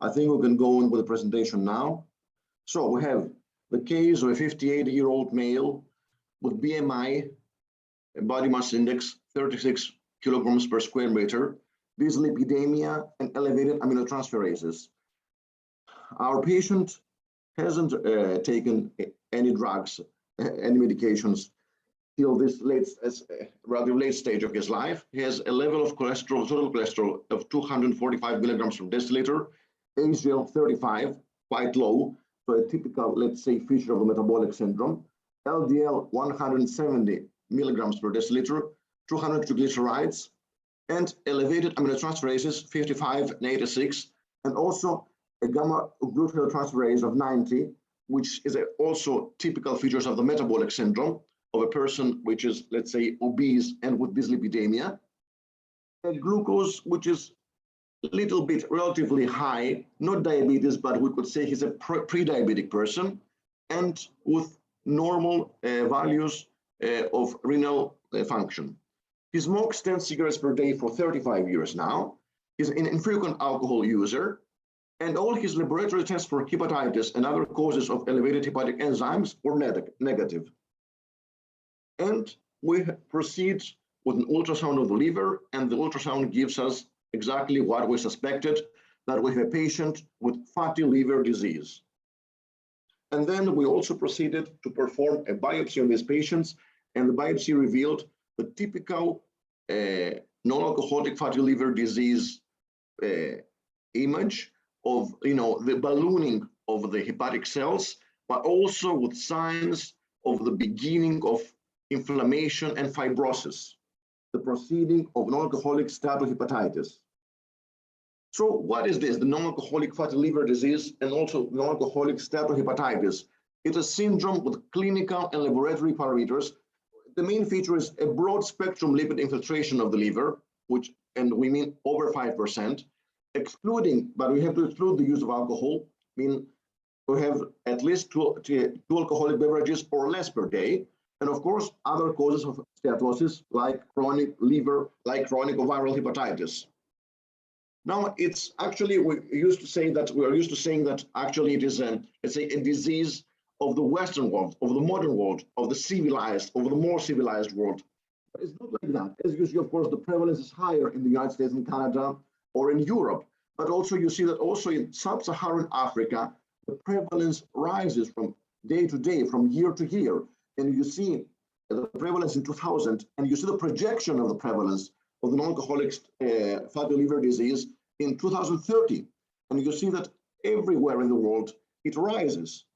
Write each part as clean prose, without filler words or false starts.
I think we can go on with the presentation now. So we have the case of a 58-year-old male with BMI, body mass index, 36 kilograms per square meter, dyslipidemia, and elevated aminotransferases. Our patient hasn't taken any drugs, any medications till this rather late stage of his life. He has a level of cholesterol, total cholesterol of 245 milligrams per deciliter, HDL 35, quite low, so a typical, let's say, feature of a metabolic syndrome. LDL 170 milligrams per deciliter, 200 triglycerides, and elevated aminotransferases 55 and 86, and also a gamma glutamyl of 90, which is also typical features of the metabolic syndrome of a person which is, let's say, obese and with dyslipidemia. And glucose, which is a little bit relatively high, not diabetes, but we could say he's a pre-diabetic person, and with normal values of renal function. He smokes 10 cigarettes per day for 35 years now. He's an infrequent alcohol user, and all his laboratory tests for hepatitis and other causes of elevated hepatic enzymes were negative. And we proceed with an ultrasound of the liver, and the ultrasound gives us exactly what we suspected, that we have a patient with fatty liver disease. And then we also proceeded to perform a biopsy on these patients, and the biopsy revealed the typical non-alcoholic fatty liver disease image of, the ballooning of the hepatic cells, but also with signs of the beginning of inflammation and fibrosis, the proceeding of non-alcoholic steatohepatitis. So what is this, the non-alcoholic fatty liver disease and also non-alcoholic steatohepatitis? It's a syndrome with clinical and laboratory parameters. The main feature is a broad spectrum lipid infiltration of the liver, and we mean over 5%, excluding, but we have to exclude the use of alcohol, mean we have at least two alcoholic beverages or less per day, and of course, other causes of steatosis like chronic liver, like chronic or viral hepatitis. Now, it's actually, we are used to saying that actually it is let's say, a disease of the Western world, of the modern world, of the more civilized world. But it's not like that. As you see, of course, the prevalence is higher in the United States and Canada or in Europe. But also you see that also in sub-Saharan Africa, the prevalence rises from day to day, from year to year. And you see the prevalence in 2000, and you see the projection of the prevalence of the non-alcoholic fatty liver disease in 2030. And you see that everywhere in the world, it rises.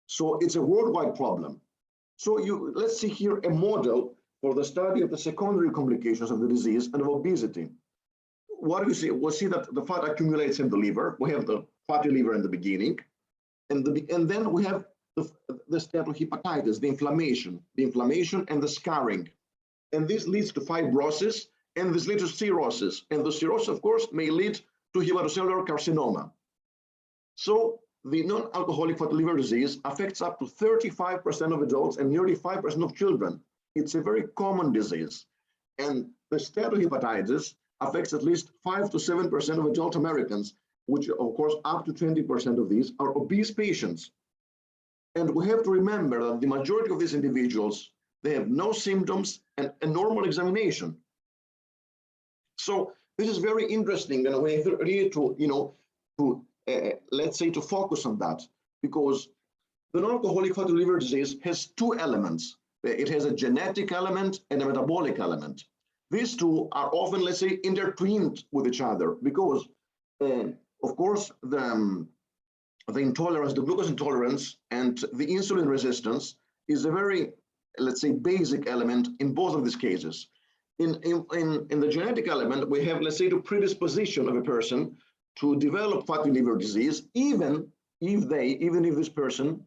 So it's a worldwide problem. So let's see here a model for the study of the secondary complications of the disease and of obesity. What do you see? We'll see that the fat accumulates in the liver. We have the fatty liver in the beginning. And then we have the steatohepatitis, the inflammation and the scarring. And this leads to fibrosis, and this leads to cirrhosis. And the cirrhosis, of course, may lead to hepatocellular carcinoma. So the non-alcoholic fatty liver disease affects up to 35% of adults and nearly 5% of children. It's a very common disease. And the steatohepatitis affects at least 5 to 7% of adult Americans, which of course up to 20% of these are obese patients. And we have to remember that the majority of these individuals, they have no symptoms and a normal examination. So this is very interesting, and we have really to let's say to focus on that, because the non-alcoholic fatty liver disease has two elements. It has a genetic element and a metabolic element. These two are often, let's say, intertwined with each other because, of course, the intolerance, the glucose intolerance and the insulin resistance is a very, let's say, basic element in both of these cases. In the genetic element, we have, let's say, the predisposition of a person to develop fatty liver disease, even if this person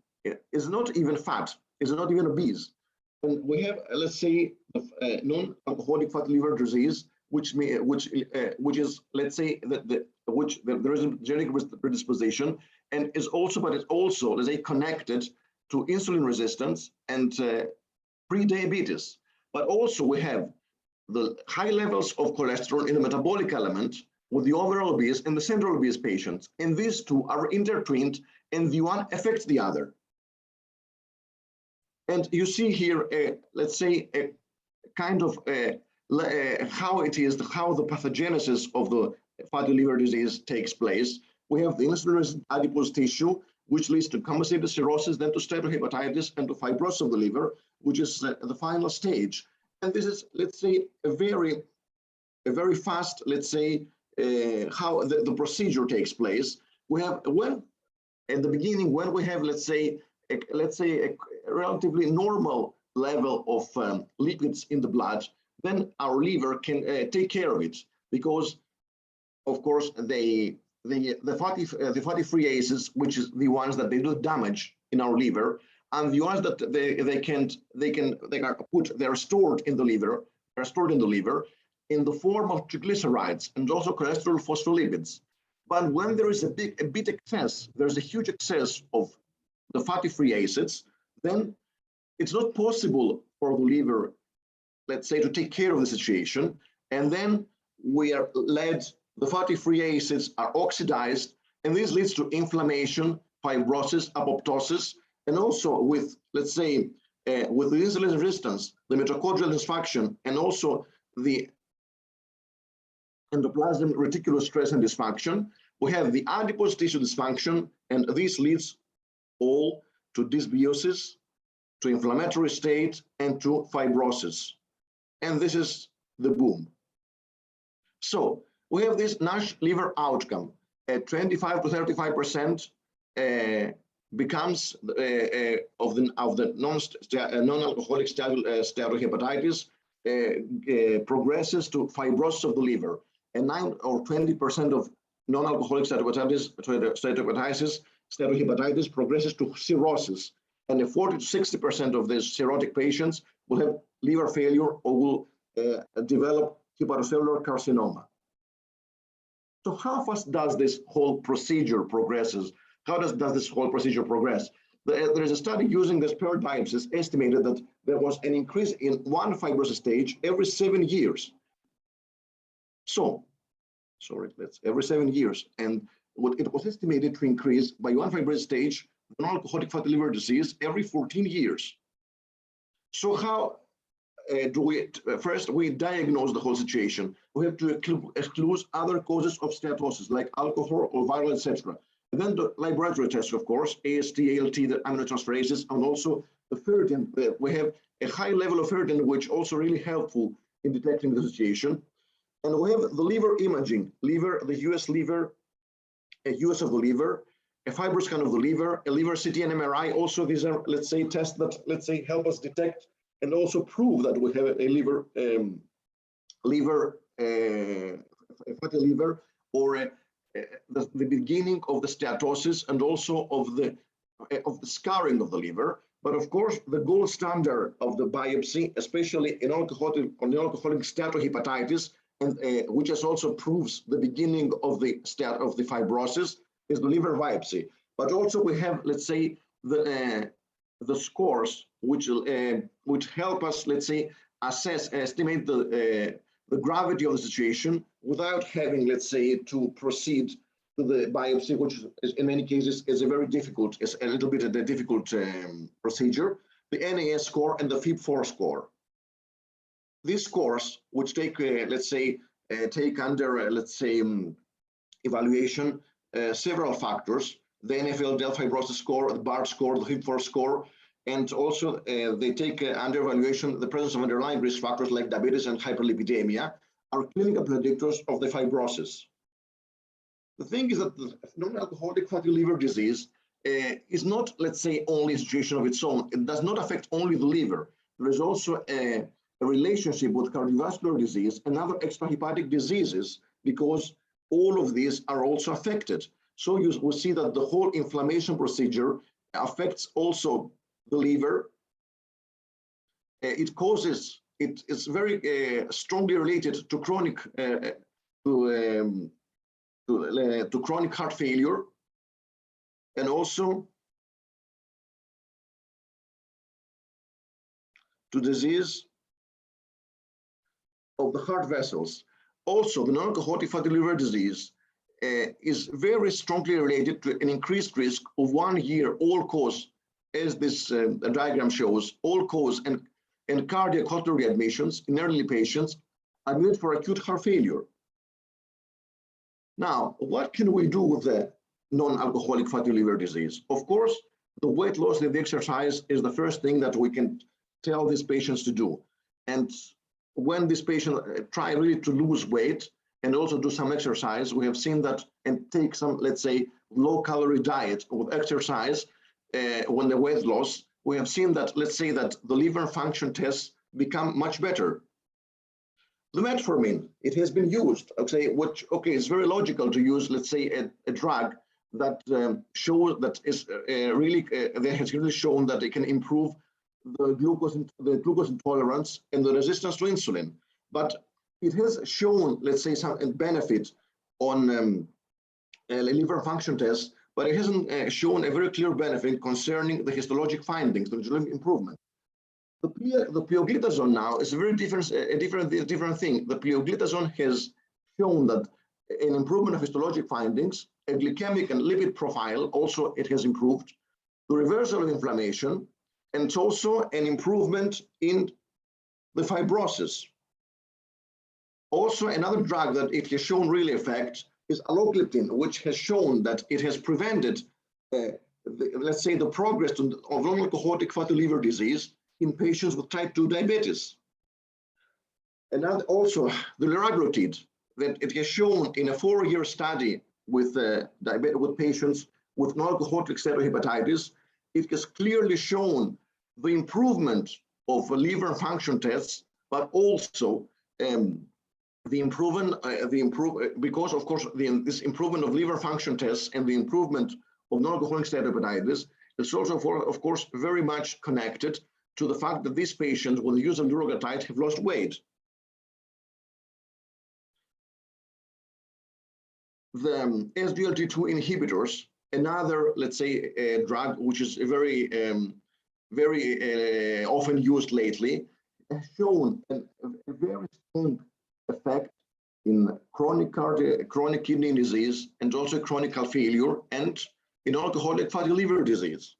is not even fat, is not even obese. And we have, let's say, non-alcoholic fatty liver disease, which is, let's say, there is a genetic predisposition, and is also, but it's also, let's say, connected to insulin resistance and pre-diabetes. But also we have the high levels of cholesterol in the metabolic element, with the overall obese and the central obese patients. And these two are intertwined, and the one affects the other. And you see here, let's say, a kind of how the pathogenesis of the fatty liver disease takes place. We have the insulin-resistant adipose tissue, which leads to compensated cirrhosis, then to steatohepatitis, and to fibrosis of the liver, which is the final stage. And this is, let's say, a very fast, let's say, how the procedure takes place. We have at the beginning, when we have, let's say, a relatively normal level of lipids in the blood, then our liver can take care of it, because, of course, the fatty free acids, which is the ones that they do damage in our liver, and the ones that they're stored in the liver, in the form of triglycerides and also cholesterol phospholipids. But when there is there's a huge excess of the fatty free acids, then it's not possible for the liver, let's say, to take care of the situation. And then the fatty free acids are oxidized, and this leads to inflammation, fibrosis, apoptosis, and also with, let's say, with the insulin resistance, the mitochondrial dysfunction, and also the endoplasmic reticular stress and dysfunction, we have the adipose tissue dysfunction, and this leads all to dysbiosis, to inflammatory state, and to fibrosis. And this is the boom. So we have this NASH liver outcome at 25 to 35% becomes of the non-alcoholic steatohepatitis progresses to fibrosis of the liver, and 9 or 20% of non-alcoholic steatohepatitis progresses to cirrhosis, and 40 to 60% of these cirrhotic patients will have liver failure or will develop hepatocellular carcinoma. So how fast does this whole procedure progresses? How does this whole procedure progress? There is a study using this paired biopsies estimated that there was an increase in one fibrosis stage every 7 years. Every 7 years. And what it was estimated to increase by one fibrosis stage, non-alcoholic fatty liver disease, every 14 years. So how do we, first we diagnose the whole situation. We have to exclude other causes of steatosis like alcohol or viral, etc. And then the laboratory tests, of course, AST, ALT, the aminotransferases, and also the ferritin. We have a high level of ferritin, which also really helpful in detecting the situation. And we have the liver imaging, the US liver, a US of the liver, a FibroScan of the liver, a liver CT and MRI. Also, these are, let's say, tests that, let's say, help us detect and also prove that we have a fatty liver, or the beginning of the steatosis, and also of the scarring of the liver. But of course, the gold standard of the biopsy, especially in non-alcoholic steatohepatitis, and which has also proves the beginning of the fibrosis, is the liver biopsy. But also we have, let's say, the scores which help us, let's say, estimate the gravity of the situation without having, let's say, to proceed to the biopsy, which is, in many cases is a difficult procedure. The NAS score and the FIB-4 score. These scores, which take, let's say, take under, let's say, evaluation several factors: the NFL-Del fibrosis score, the BART score, the FIB-4 score, and also they take under evaluation the presence of underlying risk factors like diabetes and hyperlipidemia, are clinical predictors of the fibrosis. The thing is that the non-alcoholic fatty liver disease is not, let's say, only a situation of its own. It does not affect only the liver. There is also a relationship with cardiovascular disease and other extrahepatic diseases, because all of these are also affected. So you will see that the whole inflammation procedure affects also the liver. It is very strongly related to chronic chronic heart failure, and also to disease of the heart vessels. Also, the non-alcoholic fatty liver disease is very strongly related to an increased risk of 1 year all-cause, as this diagram shows, all-cause and cardiac hospital readmissions in elderly patients admitted for acute heart failure. Now, what can we do with the non-alcoholic fatty liver disease? Of course, the weight loss and the exercise is the first thing that we can tell these patients to do. And when this patient try really to lose weight and also do some exercise, we have seen that, and take some, let's say, low-calorie diet with exercise when the weight loss, we have seen that, let's say, that the liver function tests become much better. The metformin, it has been used, okay, which, okay, it's very logical to use, let's say, a drug that shows that is really, that has really shown that it can improve the glucose intolerance and the resistance to insulin. But it has shown, let's say, some benefit on liver function tests, but it hasn't shown a very clear benefit concerning the histologic findings, the improvement. The pioglitazone now is a very different thing. The pioglitazone has shown that an improvement of histologic findings, a glycemic and lipid profile, also it has improved, the reversal of inflammation, and it's also an improvement in the fibrosis. Also, another drug that it has shown really effect is alogliptin, which has shown that it has prevented, let's say, the progress of non-alcoholic fatty liver disease in patients with type 2 diabetes. And also the liraglutide, that it has shown in a 4-year study with patients with non-alcoholic steatohepatitis, it has clearly shown the improvement of liver function tests, but also the improvement, because of course this improvement of liver function tests and the improvement of non-alcoholic steatohepatitis is also, of course, very much connected to the fact that these patients with the use of liraglutide have lost weight. The SGLT2 inhibitors, another, let's say, a drug which is very often used lately, has shown a very strong effect in chronic kidney disease and also chronic heart failure and in alcoholic fatty liver disease.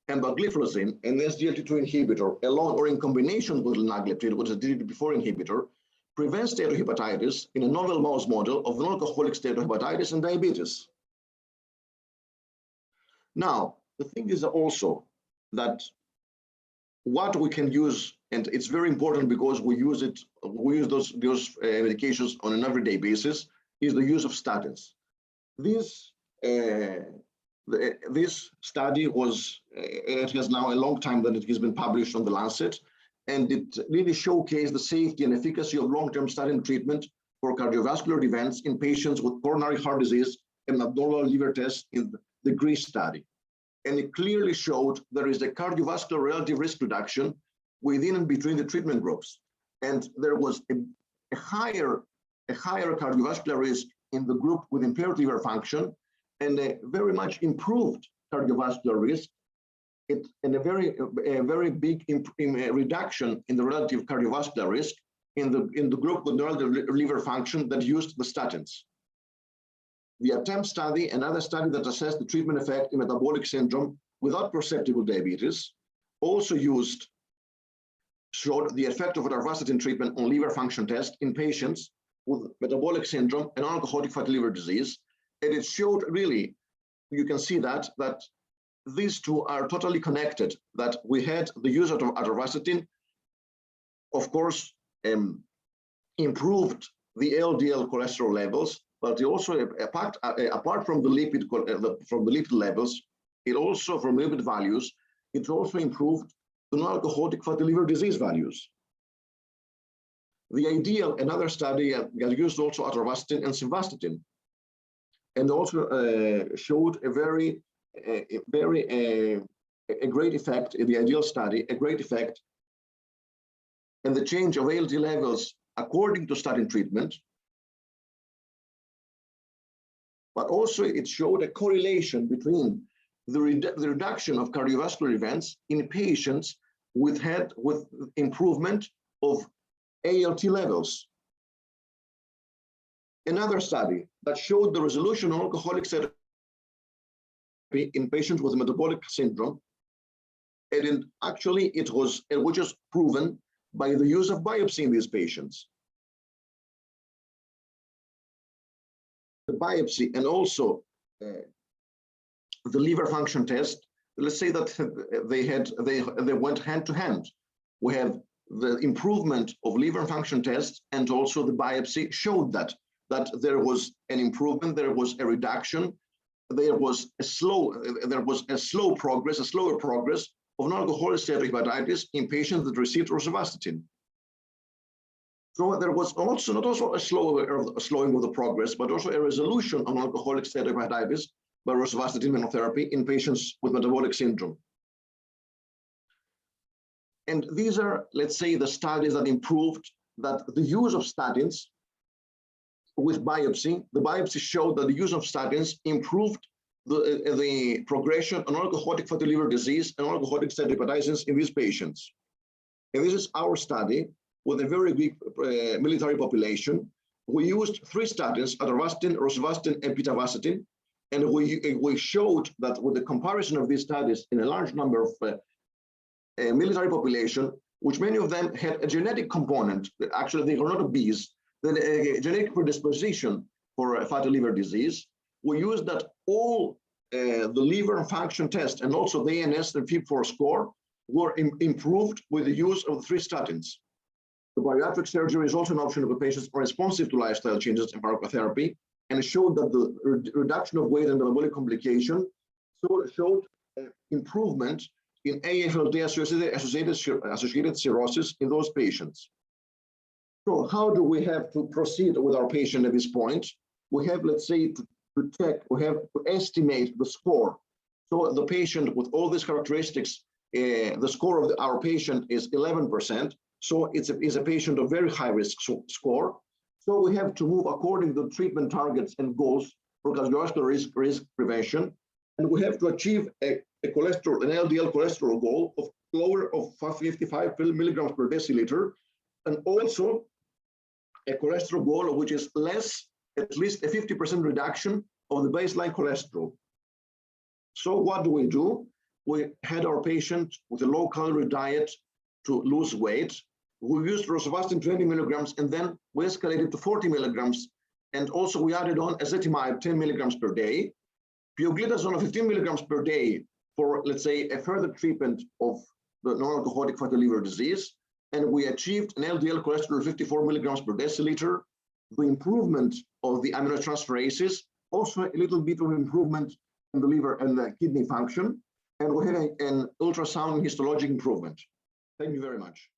Empagliflozin, an SGLT2 inhibitor, alone or in combination with linagliptin, which is a DPP4 inhibitor, prevents steatohepatitis in a novel mouse model of non-alcoholic steatohepatitis and diabetes. Now, the thing is also that what we can use, and it's very important because we use those medications on an everyday basis, is the use of statins. This study it has now a long time that it has been published on the Lancet, and it really showcased the safety and efficacy of long-term statin treatment for cardiovascular events in patients with coronary heart disease and abnormal liver tests in the Greece study. And it clearly showed there is a cardiovascular relative risk reduction within and between the treatment groups. And there was a higher cardiovascular risk in the group with impaired liver function and a very much improved cardiovascular risk, and a very big reduction in the relative cardiovascular risk in the group with relative liver function that used the statins. The ATTEMPT study, another study that assessed the treatment effect in metabolic syndrome without perceptible diabetes, also showed the effect of atorvastatin treatment on liver function test in patients with metabolic syndrome and alcoholic fatty liver disease. And it showed really, you can see that these two are totally connected, that we had the use of atorvastatin, of course, improved the LDL cholesterol levels, but it also, apart from the lipid levels, it also, from lipid values, it also improved the non-alcoholic fatty liver disease values. The IDEAL, another study, has used also atorvastatin and simvastatin, and also showed a great effect in the IDEAL study, a great effect in the change of ALT levels according to statin treatment. But also it showed a correlation between the reduction of cardiovascular events in patients with improvement of ALT levels. another study that showed the resolution of alcoholic therapy in patients with metabolic syndrome. And actually, it was proven by the use of biopsy in these patients. The biopsy and also the liver function test. Let's say that they went hand to hand. We have the improvement of liver function tests, and also the biopsy showed that there was an improvement, there was a reduction, there was a slower progress of non-alcoholic steatohepatitis in patients that received rosuvastatin. So there was also not also a slowing of the progress, but also a resolution of non-alcoholic steatohepatitis by rosuvastatin monotherapy in patients with metabolic syndrome. And these are, let's say, the studies that improved that the use of statins with biopsy. The biopsy showed that the use of statins improved the progression of non-alcoholic fatty liver disease and non-alcoholic steatohepatitis in these patients. And this is our study with a very big military population. We used 3 statins, atorvastatin, rosuvastatin, and pitavastatin. And we showed that with the comparison of these studies in a large number of military population, which many of them had a genetic component, actually they were not obese, then a genetic predisposition for fatty liver disease. We used that all the liver function tests and also the ANS and FIB4 score were improved with the use of the 3 statins. The bariatric surgery is also an option for patients responsive to lifestyle changes and pharmacotherapy, and it showed that the reduction of weight and metabolic complication showed improvement in AFLD-associated cirrhosis in those patients. So how do we have to proceed with our patient at this point? We have, let's say, to check, we have to estimate the score. So the patient with all these characteristics, the score of our patient is 11%. So it's a patient of very high risk score. So we have to move according to treatment targets and goals for cardiovascular risk prevention. And we have to achieve an LDL cholesterol goal of lower of 55 milligrams per deciliter, and also a cholesterol goal which is less, at least a 50% reduction of the baseline cholesterol. So what do? We had our patient with a low-calorie diet to lose weight. We used rosuvastatin 20 milligrams, and then we escalated to 40 milligrams. And also we added on ezetimibe 10 milligrams per day, pioglitazone 15 milligrams per day for, let's say, a further treatment of the non-alcoholic fatty liver disease. And we achieved an LDL cholesterol of 54 milligrams per deciliter, the improvement of the aminotransferases, also a little bit of improvement in the liver and the kidney function. And we had an ultrasound histologic improvement. Thank you very much.